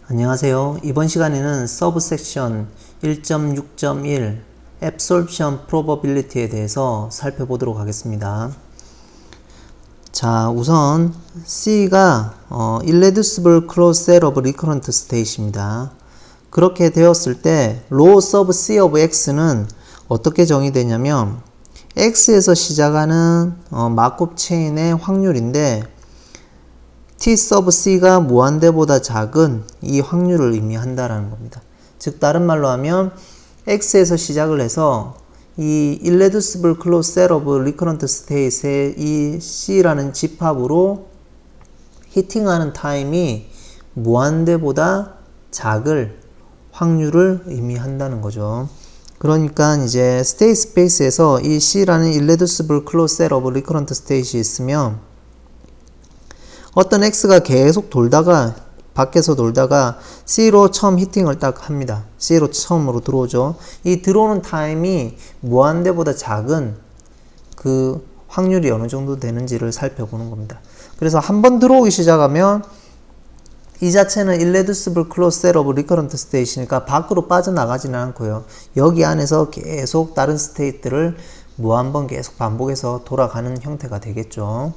안녕하세요. 이번 시간에는 서브섹션 1.6.1 Absorption Probability에 대해서 살펴보도록 하겠습니다. 자, 우선 C가 Irreducible Closed Set of Recurrent State입니다. 그렇게 되었을 때 Rho sub C of X는 어떻게 정의되냐면 X에서 시작하는 마콥 체인의 확률인데 T sub C가 무한대보다 작은 이 확률을 의미한다라는 겁니다. 즉 다른 말로 하면 X에서 시작을 해서 이 Irreducible Closed Set of Recurrent State의 이 C라는 집합으로 히팅하는 타임이 무한대보다 작을 확률을 의미한다는 거죠. 그러니까 이제 스테이트 스페이스에서 이 C라는 Irreducible Closed Set of Recurrent State이 있으면 어떤 X가 계속 돌다가 밖에서 돌다가 C로 처음 히팅을 딱 합니다. C로 처음으로 들어오죠. 이 들어오는 타임이 무한대보다 작은 그 확률이 어느 정도 되는지를 살펴보는 겁니다. 그래서 한번 들어오기 시작하면 이 자체는 Irreducible Closed Set of Recurrent State이니까 밖으로 빠져나가지는 않고요. 여기 안에서 계속 다른 스테이트를 무한번 계속 반복해서 돌아가는 형태가 되겠죠.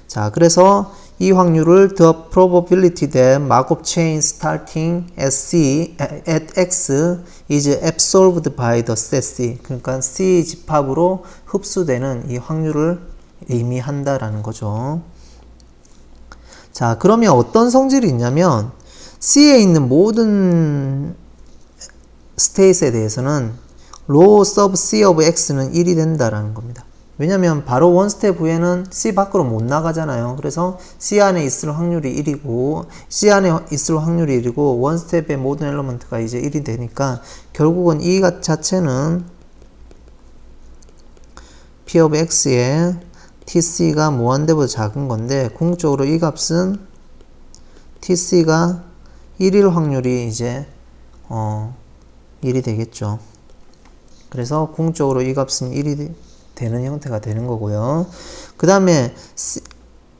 자, 그래서 이 확률을 the probability that Markov chain starting at X is absorbed by the set C. 그러니까 C 집합으로 흡수되는 이 확률을 의미한다라는 거죠. 자, 그러면 어떤 성질이 있냐면 C에 있는 모든 스테이트에 대해서는 Rho sub C of X는 1이 된다라는 겁니다. 왜냐면 바로 원 스텝 후에는 C 밖으로 못 나가잖아요. 그래서 C 안에 있을 확률이 1이고 C 안에 있을 확률이 1이고 원 스텝의 모든 엘리먼트가 이제 1이 되니까 결국은 이 자체는 P of X의 TC가 무한대보다 작은 건데 궁극적으로 이 값은 TC가 1일 확률이 이제 1이 되겠죠. 그래서 궁극적으로 이 값은 1이 되는 형태가 되는 거고요. 그 다음에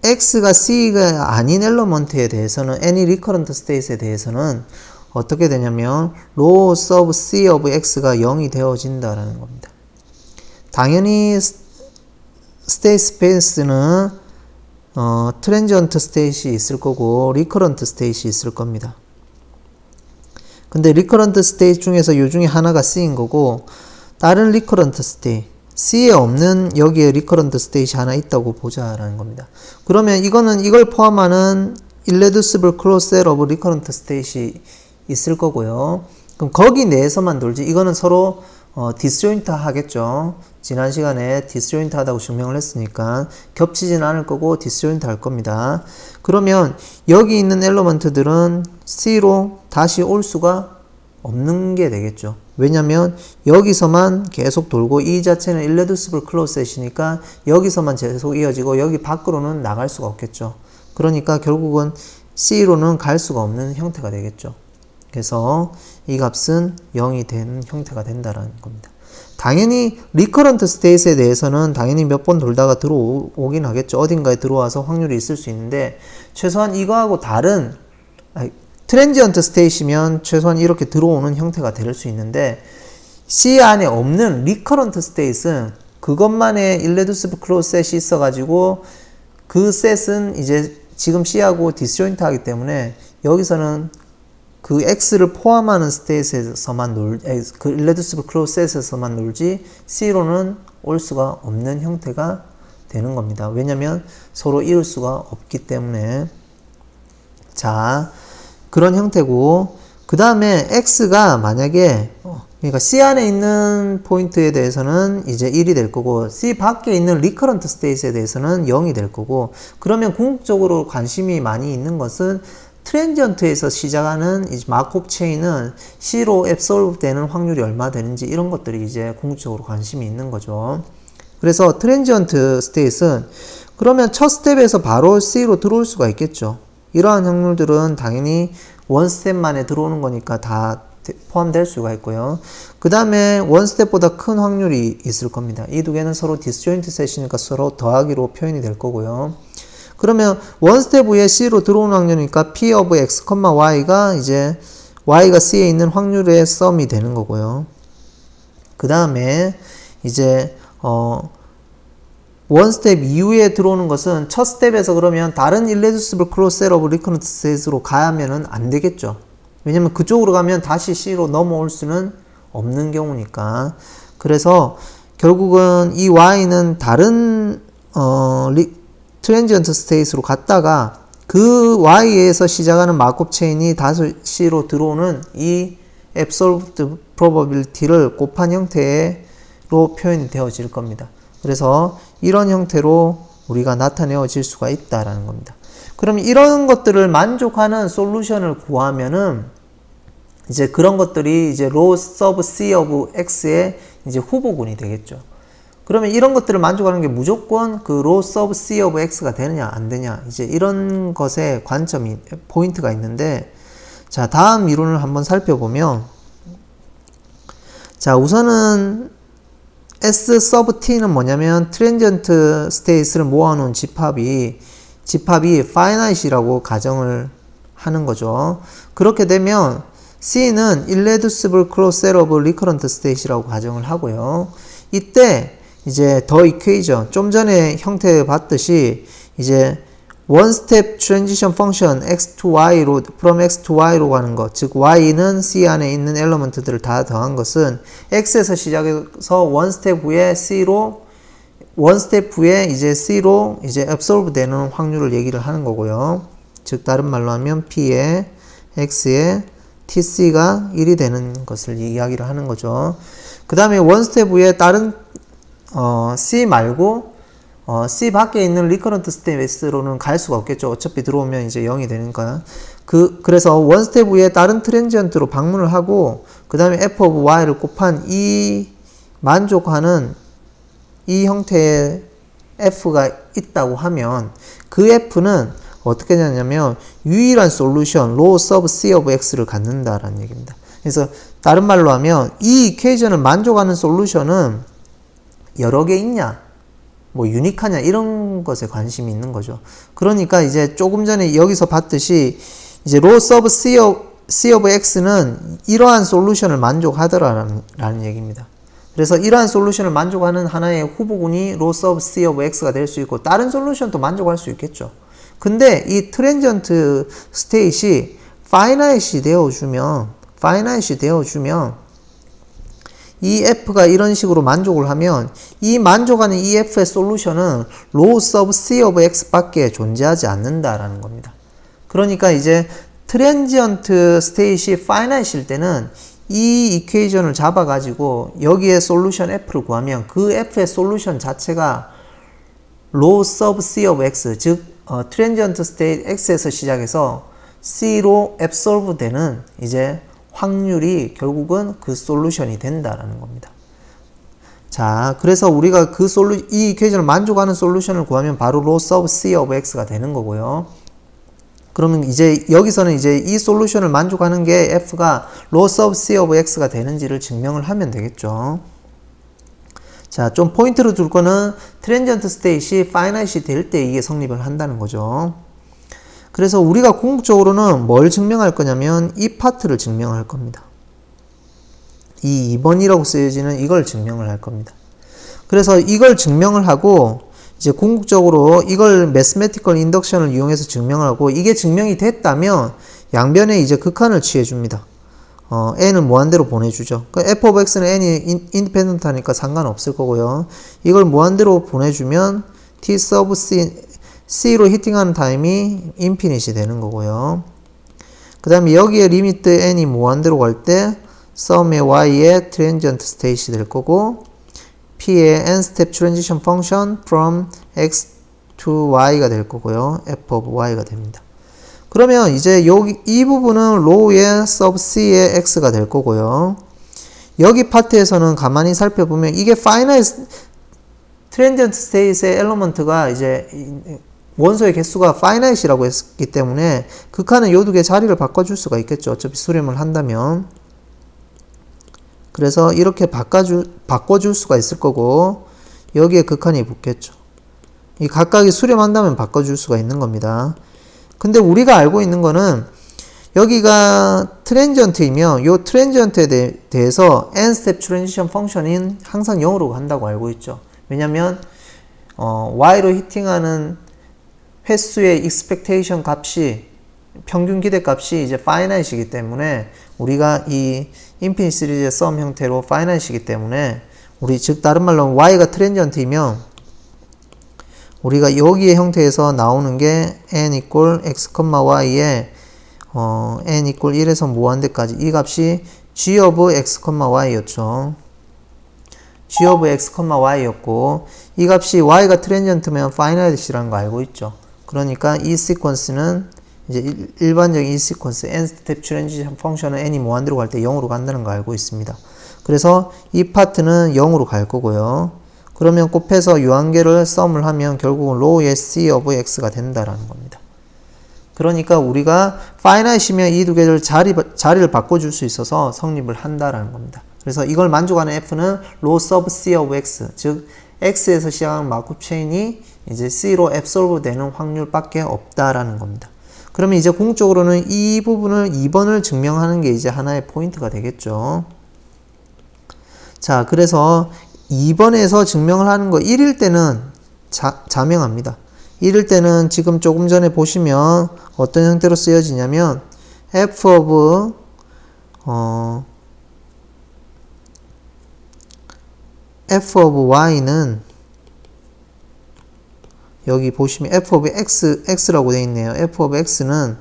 X가 C가 아닌 엘러먼트에 대해서는 any recurrent state에 대해서는 어떻게 되냐면 Rho sub C of X가 0이 되어진다라는 겁니다. 당연히 state space는 transient state이 있을 거고 recurrent state이 있을 겁니다. 근데 recurrent state 중에서 요 중에 하나가 C인 거고 다른 recurrent state C에 없는 여기에 recurrent state이 하나 있다고 보자라는 겁니다. 그러면 이걸 포함하는 irreducible closed set of recurrent state이 있을 거고요. 그럼 거기 내에서만 돌지 이거는 서로 disjoint 하겠죠. 지난 시간에 disjoint 하다고 증명을 했으니까 겹치진 않을 거고 disjoint 할 겁니다. 그러면 여기 있는 엘리먼트들은 C로 다시 올 수가 없는 게 되겠죠. 왜냐면 여기서만 계속 돌고 이 자체는 irreducible closed set이니까 여기서만 계속 이어지고 여기 밖으로는 나갈 수가 없겠죠. 그러니까 결국은 C로는 갈 수가 없는 형태가 되겠죠. 그래서 이 값은 0이 되는 형태가 된다는 겁니다. 당연히 recurrent state에 대해서는 당연히 몇 번 돌다가 들어오긴 하겠죠. 어딘가에 들어와서 확률이 있을 수 있는데 최소한 이거하고 다른 트랜지언트 스테이시면 최소한 이렇게 들어오는 형태가 될 수 있는데 C 안에 없는 리커런트 스테이트는 그것만의 irreducible closed set이 있어가지고 그 셋은 이제 지금 C하고 디스조인트 하기 때문에 여기서는 그 X를 포함하는 스테이트에서만 그 irreducible closed set에서만 놀지 C로는 올 수가 없는 형태가 되는 겁니다. 왜냐면 서로 이룰 수가 없기 때문에. 자, 그런 형태고 그 다음에 X가 만약에 그러니까 C 안에 있는 포인트에 대해서는 이제 1이 될 거고 C 밖에 있는 리커런트 스테이트에 대해서는 0이 될 거고 그러면 궁극적으로 관심이 많이 있는 것은 트랜지언트에서 시작하는 이제 마콥 체인은 C로 앱솔브 되는 확률이 얼마 되는지 이런 것들이 이제 궁극적으로 관심이 있는 거죠. 그래서 트랜지언트 스테이트는 그러면 첫 스텝에서 바로 C로 들어올 수가 있겠죠. 이러한 확률들은 당연히 원 스텝 만에 들어오는 거니까 다 포함될 수가 있고요. 그 다음에 원 스텝보다 큰 확률이 있을 겁니다. 이 두 개는 서로 디스조인트 셋이니까 서로 더하기로 표현이 될 거고요. 그러면 원스텝 위에 C로 들어오는 확률이니까 P of X, Y가 이제 Y가 C에 있는 확률의 썸이 되는 거고요. 그 다음에 이제 원스텝 이후에 들어오는 것은 첫 스텝에서 그러면 다른 irreducible closed set of recurrent state로 가면은 안 되겠죠. 왜냐면 그쪽으로 가면 다시 C로 넘어올 수는 없는 경우니까. 그래서 결국은 이 Y는 다른 트랜지언트 스테이트로 갔다가 그 Y에서 시작하는 마법 체인이 다시 C로 들어오는 이 absolute probability를 곱한 형태로 표현이 되어질 겁니다. 그래서 이런 형태로 우리가 나타내어질 수가 있다라는 겁니다. 그럼 이런 것들을 만족하는 솔루션을 구하면은 이제 그런 것들이 이제 rho sub C of X의 이제 후보군이 되겠죠. 그러면 이런 것들을 만족하는 게 무조건 그 rho sub C of X가 되느냐 안 되냐 이제 이런 것에 관점이 포인트가 있는데, 자 다음 이론을 한번 살펴보면, 자 우선은 S sub T는 뭐냐면 트랜지언트 스테이트를 모아놓은 집합이 finite이라고 가정을 하는 거죠. 그렇게 되면 C는 irreducible closed set of recurrent state이라고 가정을 하고요. 이때 이제 더 이퀘이션 좀 전에 형태 봤듯이 이제 one step transition function x to y로 from x to y로 가는 것, 즉 y는 C 안에 있는 엘리먼트들을 다 더한 것은 x에서 시작해서 one step 후에 C로 one step 후에 이제 C로 이제 absorb 되는 확률을 얘기를 하는 거고요. 즉 다른 말로 하면 P에 X에 TC가 1이 되는 것을 이야기를 하는 거죠. 그 다음에 one step 후에 다른 C 말고 C 밖에 있는 리커런트 스테이트로는 갈 수가 없겠죠. 어차피 들어오면 이제 0이 되니까. 그래서 원 스텝 위에 다른 트랜지언트로 방문을 하고, 그 다음에 f of y를 곱한 이 만족하는 이 형태의 f가 있다고 하면 그 f는 어떻게 되냐면 유일한 솔루션 rho sub C of x를 갖는다라는 얘기입니다. 그래서 다른 말로 하면 이 이퀘이션을 만족하는 솔루션은 여러 개 있냐, 뭐 유니크하냐 이런 것에 관심이 있는 거죠. 그러니까 이제 조금 전에 여기서 봤듯이 이제 rho sub C of x는 이러한 솔루션을 만족하더라라는 얘기입니다. 그래서 이러한 솔루션을 만족하는 하나의 후보군이 rho sub C of x가 될 수 있고, 다른 솔루션도 만족할 수 있겠죠. 근데 이 트랜지언트 스테이트이 파이나잇이 되어주면 이 f가 이런 식으로 만족을 하면 이 만족하는 이 f의 솔루션은 rho sub C of x 밖에 존재하지 않는다라는 겁니다. 그러니까 이제 트랜지언트 스테이트이 파이나잇일 때는 이 이퀘이션을 잡아가지고 여기에 솔루션 f를 구하면 그 f의 솔루션 자체가 rho sub C of x, 즉 트랜지언트 스테이트 x에서 시작해서 c로 absorb 되는 이제 확률이 결국은 그 솔루션이 된다라는 겁니다. 자, 그래서 우리가 이 이퀘이션을 만족하는 솔루션을 구하면 바로 rho sub C of x가 되는 거고요. 그러면 이제 여기서는 이제 이 솔루션을 만족하는 게 f가 rho sub C of x가 되는지를 증명을 하면 되겠죠. 자, 좀 포인트로 둘 거는 트랜지언트 스테이트이 파이나잇이 될 때 이게 성립을 한다는 거죠. 그래서 우리가 궁극적으로는 뭘 증명할 거냐면 이 파트를 증명할 겁니다. 이 2번이라고 쓰여지는 이걸 증명을 할 겁니다. 그래서 이걸 증명을 하고 이제 궁극적으로 이걸 매스매티컬 인덕션을 이용해서 증명을 하고, 이게 증명이 됐다면 양변에 이제 극한을 취해 줍니다. n을 무한대로 보내주죠. f of x는 n이 인디펜던트 하니까 상관없을 거고요. 이걸 무한대로 보내주면 t sub c로 히팅하는 타임이 인피니시 되는 거고요. 그 다음에 여기에 리미트 n이 무한대로 갈 때 sum의 y의 트랜지언트 스테이트이 될 거고, p의 n 스텝 트랜지션 펑션 from x to y가 될 거고요. f of y가 됩니다. 그러면 이제 이 부분은 rho의 sub c의 x가 될 거고요. 여기 파트에서는 가만히 살펴보면 이게 finite 트랜지언트 스테이트의 엘리먼트가 이제 원소의 개수가 finite이라고 했기 때문에 극한은 요 두 개 자리를 바꿔줄 수가 있겠죠. 어차피 수렴을 한다면. 그래서 이렇게 바꿔줄 수가 있을 거고, 여기에 극한이 붙겠죠. 이 각각이 수렴한다면 바꿔줄 수가 있는 겁니다. 근데 우리가 알고 있는 거는 여기가 트랜지언트이며 요 트랜지언트에 대해서 n스텝 트랜지션 펑션인 항상 0으로 간다고 알고 있죠. 왜냐면 y로 히팅하는 횟수의 expectation 값이 평균 기대 값이 이제 finite이기 때문에 우리가 이 인피니트 시리즈의 썸 형태로 finite이기 때문에 우리 즉 다른 말로 y가 트랜지언트이면 우리가 여기의 형태에서 나오는 게 n equal x, y에 n equal 1에서 무한대까지 이 값이 g of x, y였죠. g of x, y였고 이 값이 y가 트랜지언트면 finite이라는 거 알고 있죠. 그러니까 이 시퀀스는 이제 일반적인 이 시퀀스 n 스텝 트랜지션 펑션은 n이 무한대로 갈 때 0으로 간다는 거 알고 있습니다. 그래서 이 파트는 0으로 갈 거고요. 그러면 곱해서 유한계를 썸을 하면 결국은 로우의 c of x가 된다라는 겁니다. 그러니까 우리가 finite이면 이 두 개를 자리를 바꿔줄 수 있어서 성립을 한다라는 겁니다. 그래서 이걸 만족하는 f는 low sub c of x, 즉 x에서 시작하는 마쿠 체인이 이제 c로 absorb 되는 확률밖에 없다라는 겁니다. 그러면 이제 궁극적으로는 이 부분을 2번을 증명하는 게 이제 하나의 포인트가 되겠죠. 자, 그래서 2번에서 증명을 하는 거 1일 때는 자명합니다. 1일 때는 지금 조금 전에 보시면 어떤 형태로 쓰여지냐면 f of y는 여기 보시면 f of x라고 되어 있네요. f of x는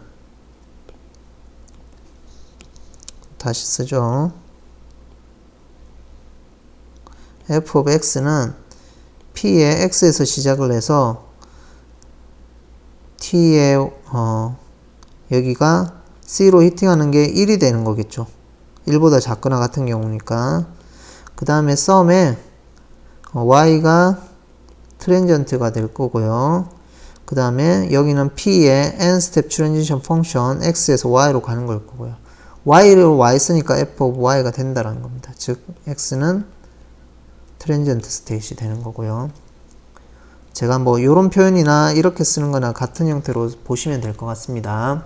다시 쓰죠. f of x는 p의 x에서 시작을 해서 t의 여기가 c로 히팅하는 게 1이 되는 거겠죠. 1보다 작거나 같은 경우니까. 그 다음에 썸에 y가 트랜지언트가 될 거고요. 그 다음에 여기는 p의 n스텝 트랜지션 펑션 x에서 y로 가는 걸 거고요. y로 y 쓰니까 f of y가 된다라는 겁니다. 즉 x는 트랜지언트 스테이시 되는 거고요. 제가 뭐 요런 표현이나 이렇게 쓰는 거나 같은 형태로 보시면 될 것 같습니다.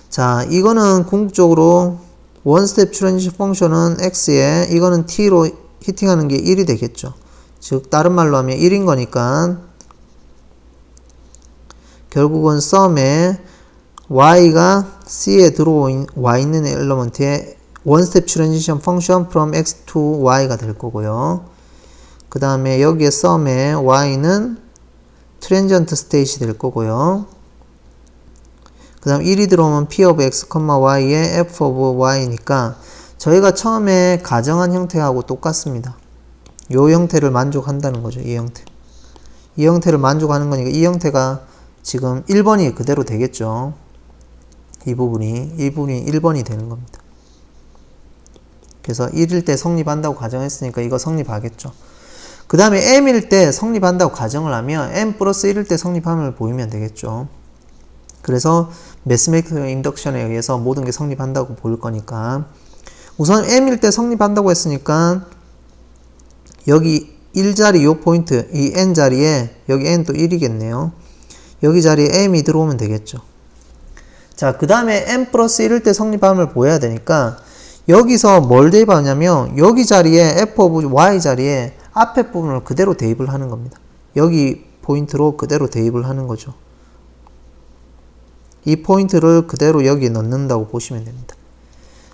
자, 이거는 궁극적으로 원스텝 트랜지션 펑션은 x에 이거는 t로 히팅하는 게 1이 되겠죠. 즉 다른 말로 하면 1인 거니까 결국은 썸에 y가 c에 들어와 있는 엘러먼트에 원스텝 트랜지션 펑션 from x to y가 될 거고요. 그 다음에 여기에 썸에 y는 트랜지언트 스테이시 될 거고요. 그 다음 1이 들어오면 p of x, y의 f of y니까 저희가 처음에 가정한 형태하고 똑같습니다. 요 형태를 만족한다는 거죠. 이 형태. 이 형태를 만족하는 거니까 이 형태가 지금 1번이 그대로 되겠죠. 이 부분이 1번이 되는 겁니다. 그래서 1일 때 성립한다고 가정했으니까 이거 성립하겠죠. 그 다음에 m일 때 성립한다고 가정을 하면 m 플러스 1일 때 성립함을 보이면 되겠죠. 그래서 매스메이커 인덕션에 의해서 모든 게 성립한다고 보일 거니까 우선 m일 때 성립한다고 했으니까 여기 1자리 요 포인트 이 n 자리에 여기 n 또 1이겠네요. 여기 자리에 m이 들어오면 되겠죠. 자, 그 다음에 m 플러스 1일 때 성립함을 보여야 되니까 여기서 뭘 대입하냐면 여기 자리에 f of y 자리에 앞에 부분을 그대로 대입을 하는 겁니다. 여기 포인트로 그대로 대입을 하는 거죠. 이 포인트를 그대로 여기에 넣는다고 보시면 됩니다.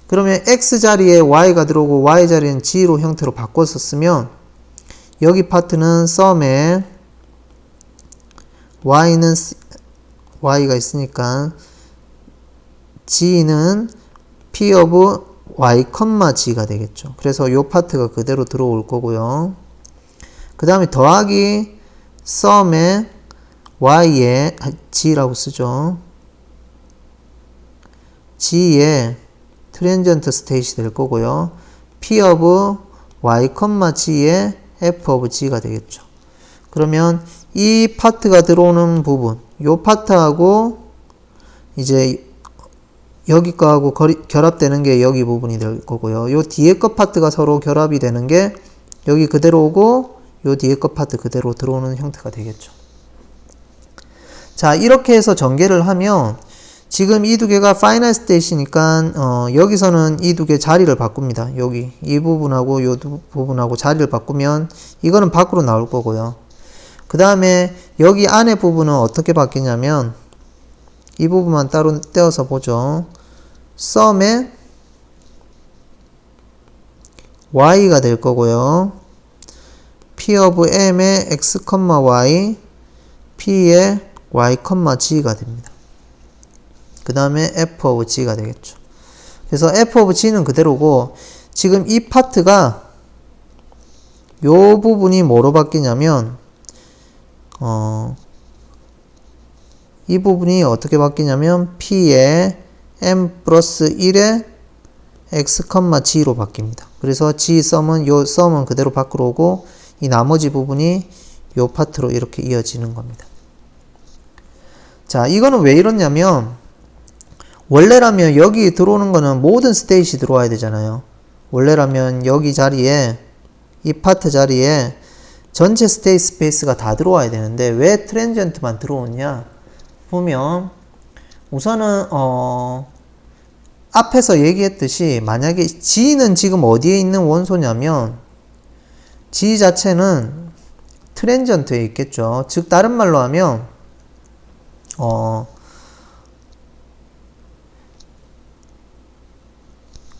그러면 x 자리에 y가 들어오고 y 자리는 g로 형태로 바꿔서 쓰면 여기 파트는 썸에 y가 있으니까 g는 p of y, g가 되겠죠. 그래서 이 파트가 그대로 들어올 거고요. 그 다음에 더하기 썸에 y에 g라고 쓰죠. g에 트랜지언트 스테이시 될 거고요. p of y, g에 f of g가 되겠죠. 그러면 이 파트가 들어오는 부분, 요 파트하고 이제 여기 거하고 결합되는 게 여기 부분이 될 거고요. 요 뒤에 거 파트가 서로 결합이 되는 게 여기 그대로 오고 요 뒤에 것 파트 그대로 들어오는 형태가 되겠죠. 자, 이렇게 해서 전개를 하면 지금 이 두 개가 파이널 스테이시니까 여기서는 이 두 개 자리를 바꿉니다. 여기 이 부분하고 요 부분하고 자리를 바꾸면 이거는 밖으로 나올 거고요. 그 다음에 여기 안에 부분은 어떻게 바뀌냐면 이 부분만 따로 떼어서 보죠. 썸에 y가 될 거고요. p of m의 x, y, p의 y, g가 됩니다. 그 다음에 f of g가 되겠죠. 그래서 f of g는 그대로고 지금 이 파트가 요 부분이 뭐로 바뀌냐면 이 부분이 어떻게 바뀌냐면 p의 m 플러스 1의 x, g로 바뀝니다. 그래서 g 썸은 요 썸은 그대로 밖으로 오고 이 나머지 부분이 요 파트로 이렇게 이어지는 겁니다. 자, 이거는 왜 이렇냐면 원래라면 여기 들어오는 거는 모든 스테이시 들어와야 되잖아요. 원래라면 여기 자리에 이 파트 자리에 전체 스테이 스페이스가 다 들어와야 되는데 왜 트랜지언트만 들어오냐 보면 우선은 앞에서 얘기했듯이 만약에 G는 지금 어디에 있는 원소냐면 G 자체는 트랜지언트에 있겠죠. 즉 다른 말로 하면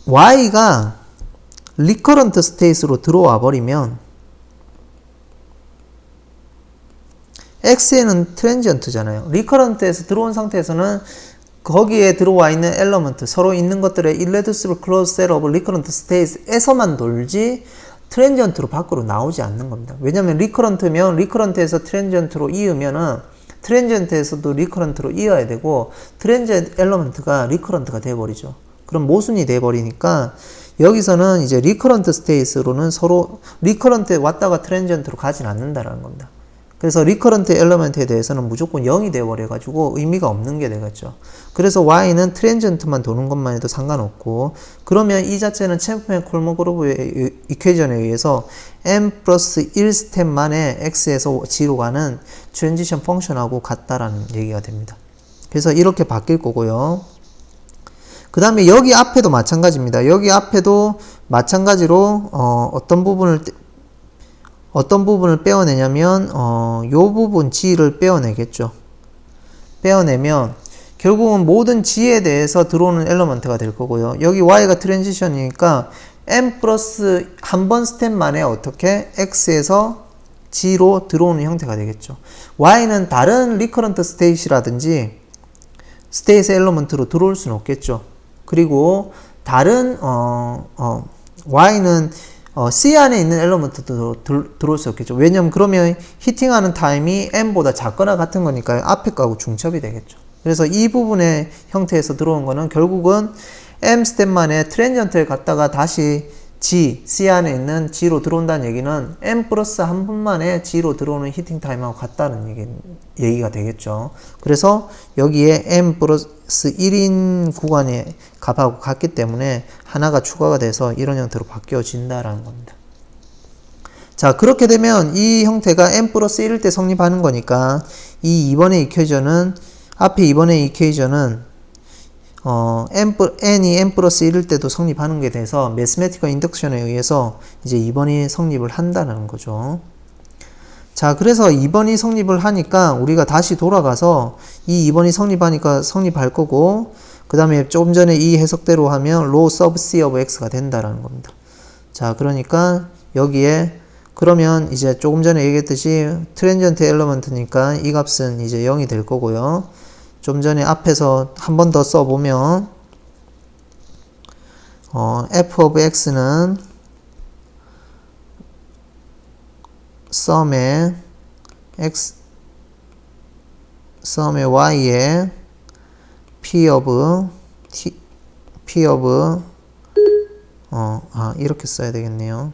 Y가 리커런트 스테이스로 들어와 버리면 X에는 트랜지언트잖아요. 리커런트에서 들어온 상태에서는 거기에 들어와 있는 엘러먼트, 서로 있는 것들의 irreducible closed set of recurrent state에서만 돌지 트랜지언트로 밖으로 나오지 않는 겁니다. 왜냐면 리커런트면 리커런트에서 트랜지언트로 이으면은 트랜지언트에서도 리커런트로 이어야 되고 트랜지언트 엘러먼트가 리커런트가 돼버리죠. 그럼 모순이 돼버리니까 여기서는 이제 리커런트 스테이스로는 서로 리커런트에 왔다가 트랜지언트로 가진 않는다라는 겁니다. 그래서 리커런트 엘러먼트에 대해서는 무조건 0이 되어버려가지고 의미가 없는 게 되겠죠. 그래서 y는 트랜지언트만 도는 것만 해도 상관없고 그러면 이 자체는 챔프맨 콜모그로브의 이퀘이션에 의해서 m 플러스 1스텝만에 x에서 g로 가는 트랜지션 펑션하고 같다라는 얘기가 됩니다. 그래서 이렇게 바뀔 거고요. 그 다음에 여기 앞에도 마찬가지입니다. 여기 앞에도 마찬가지로 어떤 부분을 빼어내냐면 요 부분 G를 빼어내겠죠. 빼어내면 결국은 모든 G에 대해서 들어오는 엘러먼트가 될 거고요. 여기 Y가 트랜지션이니까 M 플러스 한 번 스텝 만에 어떻게 X에서 G로 들어오는 형태가 되겠죠. Y는 다른 리커런트 스테이시라든지 스테이스 엘러먼트로 들어올 수는 없겠죠. 그리고 다른 Y는 C 안에 있는 엘러먼트도 들어올 수 없겠죠. 왜냐면 그러면 히팅하는 타임이 M보다 작거나 같은 거니까요. 앞에 거하고 중첩이 되겠죠. 그래서 이 부분의 형태에서 들어온 거는 결국은 M 스텝 만에 트랜지언트에 갔다가 다시 G, C 안에 있는 G로 들어온다는 얘기는 M 플러스 한 분 만에 G로 들어오는 히팅 타임하고 같다는 얘기가 되겠죠. 그래서 여기에 M 플러스 1인 구간의 값하고 같기 때문에 하나가 추가가 돼서 이런 형태로 바뀌어진다라는 겁니다. 자, 그렇게 되면 이 형태가 M 플러스 1일 때 성립하는 거니까 이 2번의 이퀘이션은 앞에 2번의 이퀘이션은 n이 n 플러스 1일 때도 성립하는 게 돼서 매스매티컬 인덕션에 의해서 이제 2번이 성립을 한다는 거죠. 자, 그래서 2번이 성립을 하니까 우리가 다시 돌아가서 이 2번이 성립하니까 성립할 거고 그 다음에 조금 전에 이 해석대로 하면 rho sub c of x가 된다라는 겁니다. 자, 그러니까 여기에 그러면 이제 조금 전에 얘기했듯이 트랜지언트 엘러먼트니까 이 값은 이제 0이 될 거고요. 좀 전에 앞에서 한 번 더 써보면 f of x는 썸의 y에 p of 이렇게 써야 되겠네요.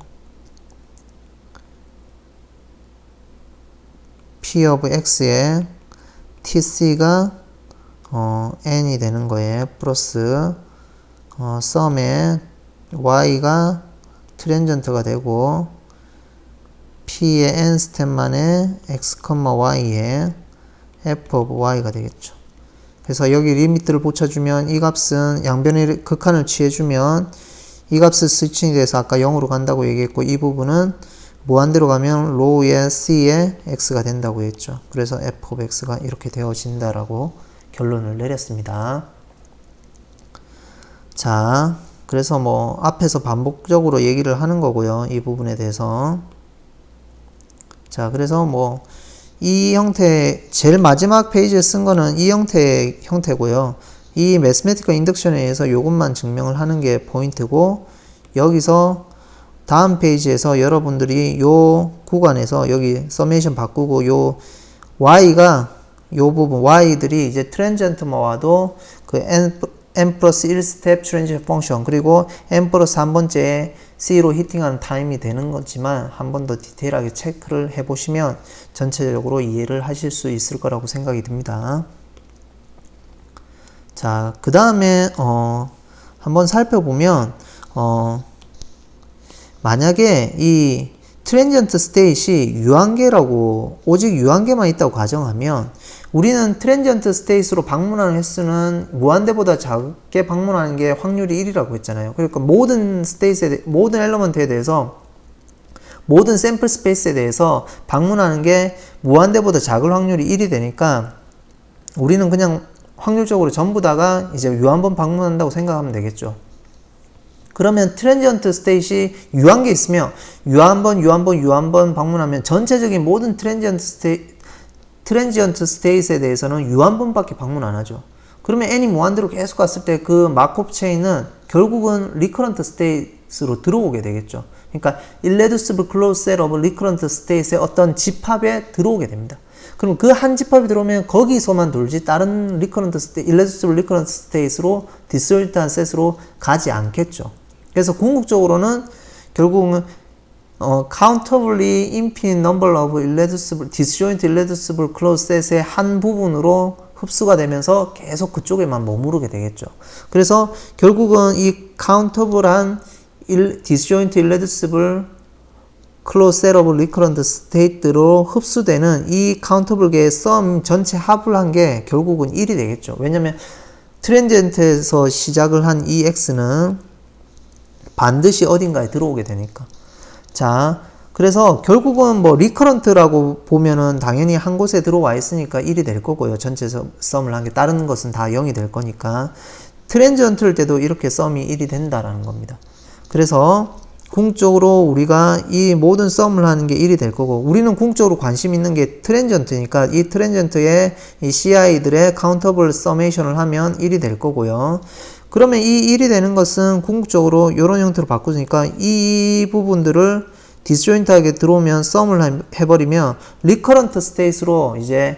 p of x에 tc가 n이 되는 거예요. 플러스 썸에 y가 트랜전트가 되고 P의 n 스텝만의 x, y의 f of y가 되겠죠. 그래서 여기 리미트를 붙여주면 이 값은 양변의 극한을 취해주면 이 값을 스위칭이 돼서 아까 0으로 간다고 얘기했고 이 부분은 무한대로 가면 로우의 c의 x가 된다고 했죠. 그래서 f of x가 이렇게 되어진다라고 결론을 내렸습니다. 자, 그래서 뭐 앞에서 반복적으로 얘기를 하는 거고요. 이 부분에 대해서. 자, 그래서 뭐 이 형태 제일 마지막 페이지에 쓴 거는 이 형태의 형태고요. 이 매스매티컬 인덕션에 의해서 이것만 증명을 하는 게 포인트고 여기서 다음 페이지에서 여러분들이 요 구간에서 여기 서메이션 바꾸고 요 y가 요 부분 y들이 이제 트랜지언트마와도 그 n 플러스 1스텝 트랜지션 펑션 그리고 n 플러스 한 번째 C로 히팅하는 타임이 되는 거지만 한 번 더 디테일하게 체크를 해보시면 전체적으로 이해를 하실 수 있을 거라고 생각이 듭니다. 자, 그 다음에 한번 살펴보면 만약에 이 트랜지언트 스테이트이 유한계라고 오직 유한계만 있다고 가정하면 우리는 트랜지언트 스테이트로 방문하는 횟수는 무한대보다 작게 방문하는 게 확률이 1이라고 했잖아요. 그러니까 모든 스테이트에 모든 엘리먼트에 대해서 모든 샘플 스페이스에 대해서 방문하는 게 무한대보다 작을 확률이 1이 되니까 우리는 그냥 확률적으로 전부 다가 이제 유한번 방문한다고 생각하면 되겠죠. 그러면 트랜지언트 스테이트이 유한계 있으면 유한번 방문하면 전체적인 모든 트랜지언트 스테이트에 대해서는 유한번밖에 방문 안 하죠. 그러면 n이 무한대로 계속 갔을 때 그 마코프 체인은 결국은 리커런트 스테이트로 들어오게 되겠죠. 그러니까 irreducible closed set of recurrent state의 어떤 집합에 들어오게 됩니다. 그럼 그 한 집합이 들어오면 거기서만 돌지 다른 irreducible recurrent state로 disjoint한 set으로 가지 않겠죠. 그래서 궁극적으로는 결국은 countably infinite number of disjoint irreducible closed set의 한 부분으로 흡수가 되면서 계속 그쪽에만 머무르게 되겠죠. 그래서 결국은 이 countable한 disjoint irreducible closed set of recurrent state로 흡수되는 이 countable 의 sum 전체 합을 한 게 결국은 1이 되겠죠. 왜냐면 트랜지언트에서 시작을 한 이 x는 반드시 어딘가에 들어오게 되니까. 자, 그래서 결국은 뭐 리커런트라고 보면은 당연히 한 곳에 들어와 있으니까 1이 될 거고요. 전체 썸을 한 게 다른 것은 다 0이 될 거니까. 트랜지언트일 때도 이렇게 썸이 1이 된다라는 겁니다. 그래서 궁극적으로 우리가 이 모든 썸을 하는 게 1이 될 거고 우리는 궁극적으로 관심 있는 게 트랜지언트니까 이 트랜지언트의 이 CI들의 카운터블 서메이션을 하면 1이 될 거고요. 그러면 이 1이 되는 것은 궁극적으로 이런 형태로 바꾸니까 이 부분들을 디스조인트하게 들어오면 썸을 해버리면 리커런트 스테이트로 이제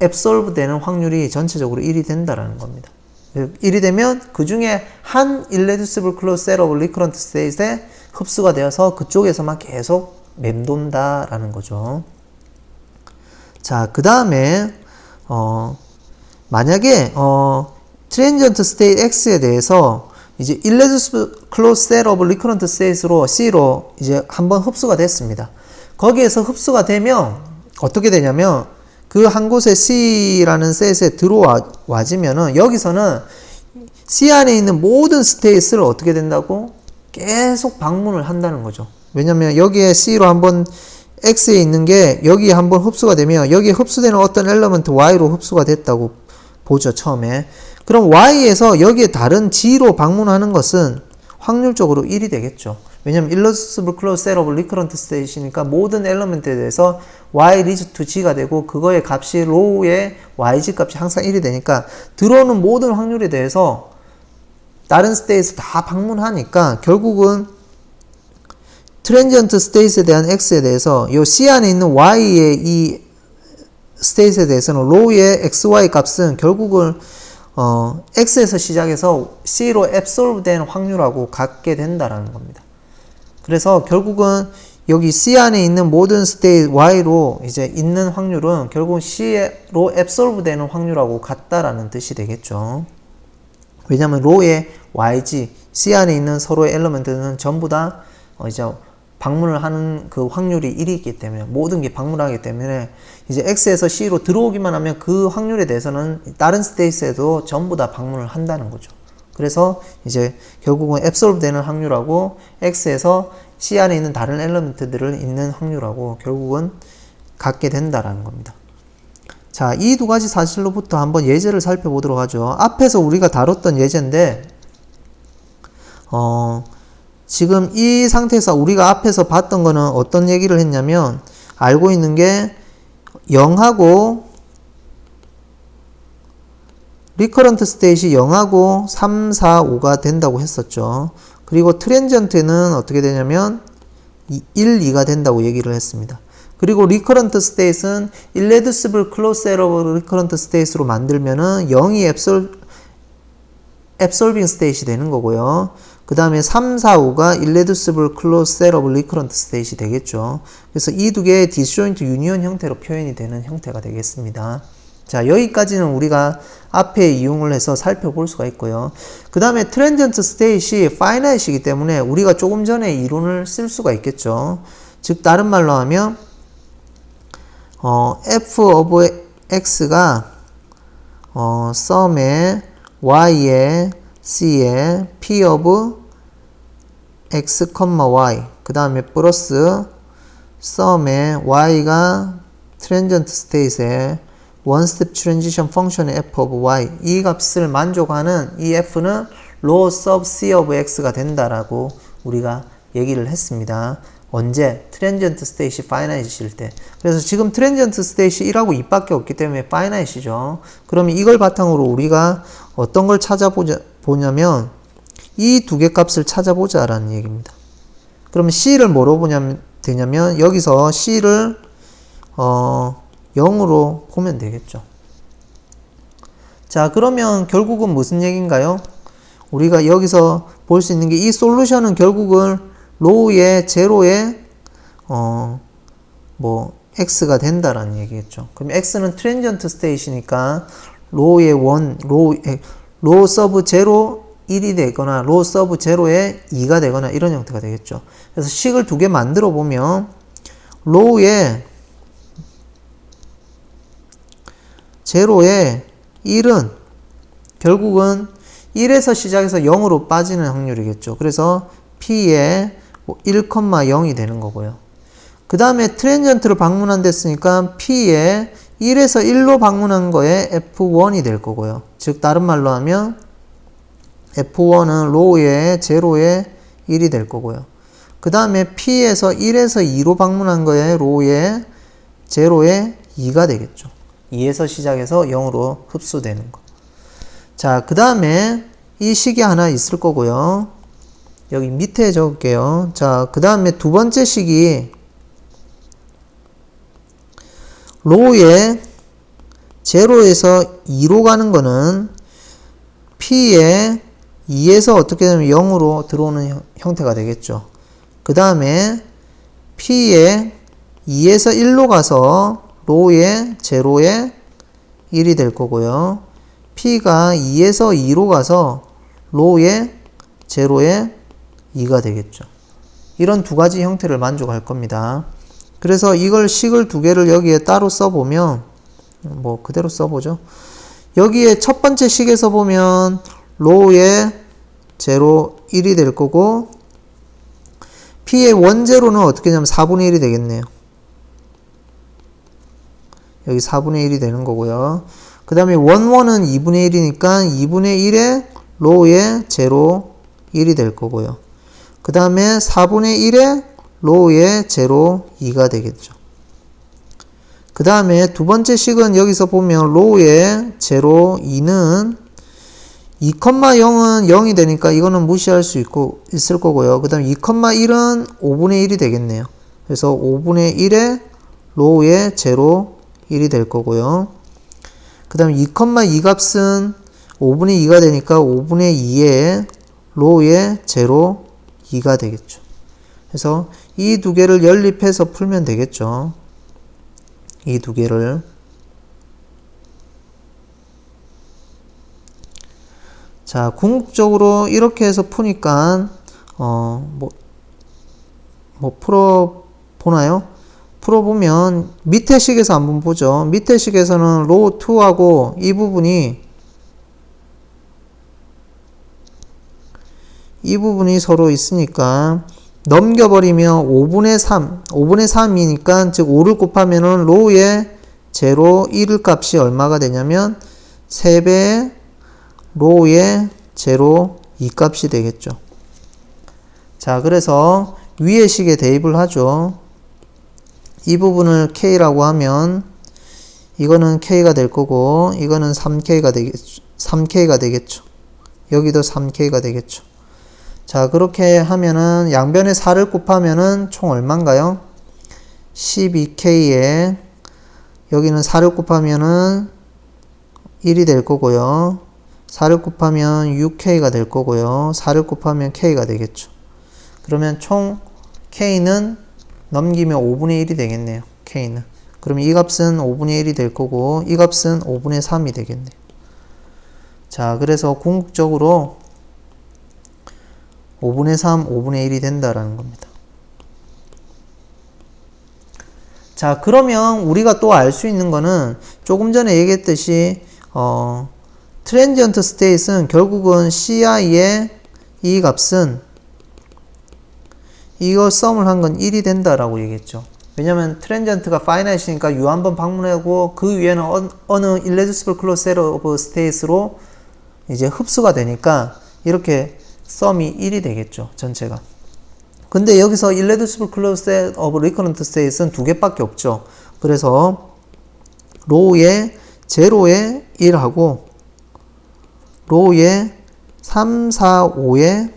앱솔브 되는 확률이 전체적으로 1이 된다라는 겁니다. 1이 되면 그 중에 한 irreducible closed set of recurrent state에 흡수가 되어서 그쪽에서만 계속 맴돈다라는 거죠. 자, 그 다음에 만약에 transient state X에 대해서 이제 irreducible closed set of recurrent states로 C로 이제 한번 흡수가 됐습니다. 거기에서 흡수가 되면 어떻게 되냐면 그 한 곳에 C라는 셋에 들어와지면은 여기서는 C 안에 있는 모든 스테이트를 어떻게 된다고? 계속 방문을 한다는 거죠. 왜냐면 여기에 C로 한번 X에 있는 게 여기에 한번 흡수가 되면 여기에 흡수되는 어떤 엘리먼트 Y로 흡수가 됐다고 보죠, 처음에. 그럼 Y에서 여기에 다른 G로 방문하는 것은 확률적으로 1이 되겠죠. 왜냐면 irreducible closed set of recurrent state이니까 모든 엘리먼트에 대해서 Y leads to G가 되고 그거의 값이 row의 YG 값이 항상 1이 되니까 들어오는 모든 확률에 대해서 다른 스테이트에 다 방문하니까 결국은 트랜지언트 스테이트에 대한 X에 대해서 이 C 안에 있는 Y의 이 스테이트에 대해서는 row의 XY 값은 결국은 X에서 시작해서 C로 앱솔브 된 확률하고 같게 된다라는 겁니다. 그래서 결국은 여기 C 안에 있는 모든 스테이트 Y로 이제 있는 확률은 결국 C로 앱솔브 되는 확률하고 같다라는 뜻이 되겠죠. 왜냐면 로의 YG, C 안에 있는 서로의 엘리먼트는 전부 다 이제 방문을 하는 그 확률이 1이 있기 때문에, 모든 게 방문하기 때문에 이제 X에서 C로 들어오기만 하면 그 확률에 대해서는 다른 스테이스에도 전부 다 방문을 한다는 거죠. 그래서 이제 결국은 앱솔브 되는 확률하고 X에서 C 안에 있는 다른 엘리먼트들을 있는 확률하고 결국은 같게 된다라는 겁니다. 자, 이 두 가지 사실로부터 한번 예제를 살펴보도록 하죠. 앞에서 우리가 다뤘던 예제인데, 지금 이 상태에서 우리가 앞에서 봤던 거는 어떤 얘기를 했냐면, 알고 있는 게 0하고 리커런트 스테이시 0하고 3, 4, 5가 된다고 했었죠. 그리고 트랜지언트는 어떻게 되냐면 1, 2가 된다고 얘기를 했습니다. 그리고 리커런트 스테이스는 irreducible closed error 리커런트 스테이스로 만들면은 0이 앱솔빙 스테이시 되는 거고요. 그 다음에 3, 4, 5가 irreducible closed error 리커런트 스테이시 되겠죠. 그래서 이 두 개의 disjoint union 형태로 표현이 되는 형태가 되겠습니다. 자, 여기까지는 우리가 앞에 이용을 해서 살펴볼 수가 있고요. 그 다음에 트랜지언트 스테이시 파이나잇이기 때문에 우리가 조금 전에 이론을 쓸 수가 있겠죠. 즉 다른 말로 하면 f of x가 sum에 y에 c에 p of x, y 그 다음에 플러스 sum에 y가 트랜지언트 스테이트에 원스텝 트랜지션 펑션의 f of y 이 값을 만족하는 이 f는 low sub c of x가 된다라고 우리가 얘기를 했습니다. 언제? 트랜지언트 스테이시 파이나잇일 때. 그래서 지금 트랜지언트 스테이시 1하고 2밖에 없기 때문에 파이나잇이죠. 그러면 이걸 바탕으로 우리가 어떤 걸 찾아보냐면 이 두 개 값을 찾아보자라는 얘기입니다. 그러면 C를 뭐로 보냐면 되냐면 여기서 C를 0으로 보면 되겠죠. 자, 그러면 결국은 무슨 얘기인가요? 우리가 여기서 볼 수 있는 게 이 솔루션은 결국은 로우의 제로에 x가 된다라는 얘기겠죠. 그럼 x는 트랜지언트 스테이시니까 로우의 로우 서브 제로 1이 되거나 로우 서브 제로에 2가 되거나 이런 형태가 되겠죠. 그래서 식을 두 개 만들어 보면 로우의 제로에 1은 결국은 1에서 시작해서 0으로 빠지는 확률이겠죠. 그래서 p에 1,0이 되는 거고요. 그 다음에 트랜지언트를 방문한 됐으니까 p에 1에서 1로 방문한 거에 f1이 될 거고요. 즉 다른 말로 하면 f1은 로우에 제로에 1이 될 거고요. 그 다음에 p에서 1에서 2로 방문한 거에 로우에 제로에 2가 되겠죠. 2에서 시작해서 0으로 흡수되는 거. 자, 그 다음에 이 식이 하나 있을 거고요. 여기 밑에 적을게요. 자, 그 다음에 두 번째 식이 로우에 제로에서 2로 가는 거는 p에 2에서 어떻게 되면 0으로 들어오는 형태가 되겠죠. 그 다음에 p에 2에서 1로 가서 로우에 제로에 1이 될 거고요. p가 2에서 2로 가서 로우에 제로에 2가 되겠죠. 이런 두 가지 형태를 만족할 겁니다. 그래서 이걸 식을 두 개를 여기에 따로 써보면 그대로 써보죠. 여기에 첫 번째 식에서 보면 로우에 제로 1이 될 거고 p의 원제로는 어떻게 되냐면 4분의 1이 되겠네요. 여기 4분의 1이 되는 거고요. 그 다음에 원원은 2분의 1이니까 2분의 1에 로우에 제로 1이 될 거고요. 그 다음에 4분의 1에 로우에 제로 2가 되겠죠. 그 다음에 두 번째 식은 여기서 보면 로우에 제로 2는 2,0은 0이 되니까 이거는 무시할 수 있을 거고요. 그 다음에 2,1은 5분의 1이 되겠네요. 그래서 5분의 1에 로우에 제로 1이 될 거고요. 그 다음에 2,2 값은 5분의 2가 되니까 5분의 2에 로우에 제로 2가 되겠죠. 그래서 이 두 개를 연립해서 풀면 되겠죠. 이 두 개를. 자, 궁극적으로 이렇게 해서 푸니까 뭐 풀어보나요? 풀어보면 밑에 식에서 한번 보죠. 밑에 식에서는 로우 2하고 이 부분이 서로 있으니까 넘겨버리면 5분의 3이니까 즉 5를 곱하면은 로우의 제로 1 값이 얼마가 되냐면 3배의 로우의 제로 2 값이 되겠죠. 자, 그래서 위의 식에 대입을 하죠. 이 부분을 K라고 하면 이거는 K가 될 거고 이거는 3K가 되겠죠. 여기도 3K가 되겠죠. 자, 그렇게 하면은 양변에 4를 곱하면은 총 얼마인가요? 12K에 여기는 4를 곱하면은 1이 될 거고요. 4를 곱하면 6K가 될 거고요. 4를 곱하면 K가 되겠죠. 그러면 총 K는 넘기면 5분의 1이 되겠네요. K는. 그러면 이 값은 5분의 1이 될 거고 이 값은 5분의 3이 되겠네요. 자, 그래서 궁극적으로 5분의 3, 5분의 1이 된다라는 겁니다. 자, 그러면 우리가 또 알 수 있는 거는 조금 전에 얘기했듯이 트랜지언트 스테이트는 결국은 CI의 이 값은 이거 썸을 한 건 1이 된다라고 얘기했죠. 왜냐면 트랜지언트가 파이나이트니까 U 한번 방문하고 그 위에는 어느 irreducible closed set of states로 이제 흡수가 되니까 이렇게 썸이 1이 되겠죠. 전체가. 근데 여기서 irreducible closed set of recurrent states는 두 개밖에 없죠. 그래서 로우의 제로의 1하고 로우의 3, 4, 5의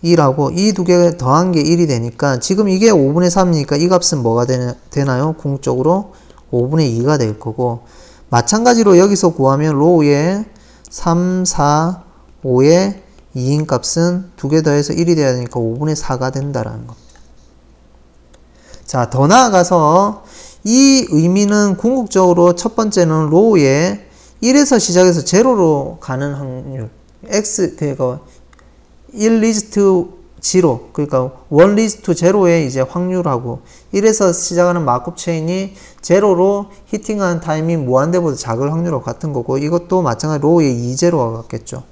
2라고 이 두 개 더한 게 1이 되니까 지금 이게 5분의 3이니까 이 값은 뭐가 되나요? 궁극적으로 5분의 2가 될 거고 마찬가지로 여기서 구하면 로우의 3, 4, 5의 2인 값은 두 개 더해서 1이 돼야 되니까 5분의 4가 된다라는 겁니다. 자, 더 나아가서 이 의미는 궁극적으로 첫 번째는 로우의 1에서 시작해서 제로로 가는 확률 x 그거 1 leads to 0 그러니까 1 leads to 0의 이제 확률하고 1에서 시작하는 마크업 체인이 제로로 히팅하는 타임이 무한대보다 작을 확률하고 같은 거고 이것도 마찬가지로 로우의 2제로와 같겠죠.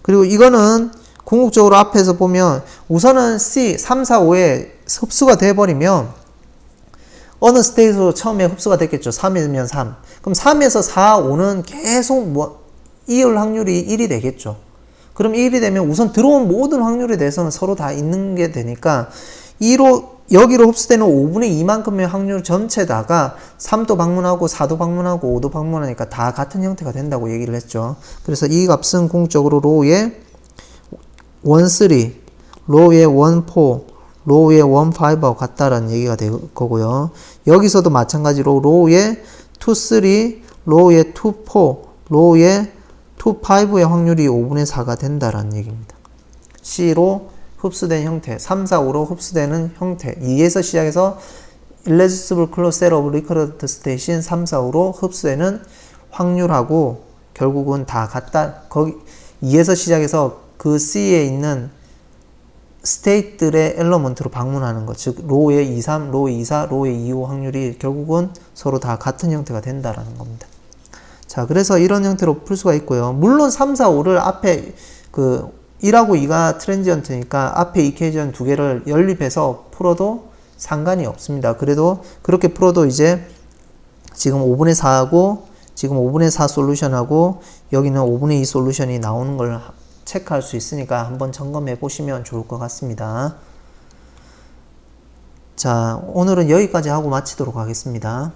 그리고 이거는 궁극적으로 앞에서 보면 우선은 C 3, 4, 5에 흡수가 돼버리면 어느 스테이트로 처음에 흡수가 됐겠죠. 3이면 3. 그럼 3에서 4, 5는 계속 이을 확률이 1이 되겠죠. 그럼 1이 되면 우선 들어온 모든 확률에 대해서는 서로 다 있는 게 되니까 2로 여기로 흡수되는 5분의 2만큼의 확률 전체다가 3도 방문하고 4도 방문하고 5도 방문하니까 다 같은 형태가 된다고 얘기를 했죠. 그래서 이 값은 궁극적으로 로우의 1, 3, 로우의 1, 4, 로우의 1, 5하고 같다라는 얘기가 될 거고요. 여기서도 마찬가지로 로우의 2, 3, 로우의 2, 4, 로우의 2, 5의 확률이 5분의 4가 된다라는 얘기입니다. C로 흡수된 형태, 3, 4, 5로 흡수되는 형태, 2에서 시작해서 irreducible closed set of recurrent state인 3, 4, 5로 흡수되는 확률하고 결국은 다 같다. 거기 2에서 시작해서 그 C에 있는 스테이트들의 엘러먼트로 방문하는 것, 즉 로우의 2, 3, 로우의 2, 4, 로우의 2, 5 확률이 결국은 서로 다 같은 형태가 된다라는 겁니다. 자, 그래서 이런 형태로 풀 수가 있고요. 물론 3, 4, 5를 앞에 1하고 2가 트랜지언트니까 앞에 이퀘이션 두 개를 연립해서 풀어도 상관이 없습니다. 그래도 그렇게 풀어도 이제 지금 5분의 4하고 지금 5분의 4 솔루션하고 여기는 5분의 2 솔루션이 나오는 걸 체크할 수 있으니까 한번 점검해 보시면 좋을 것 같습니다. 자, 오늘은 여기까지 하고 마치도록 하겠습니다.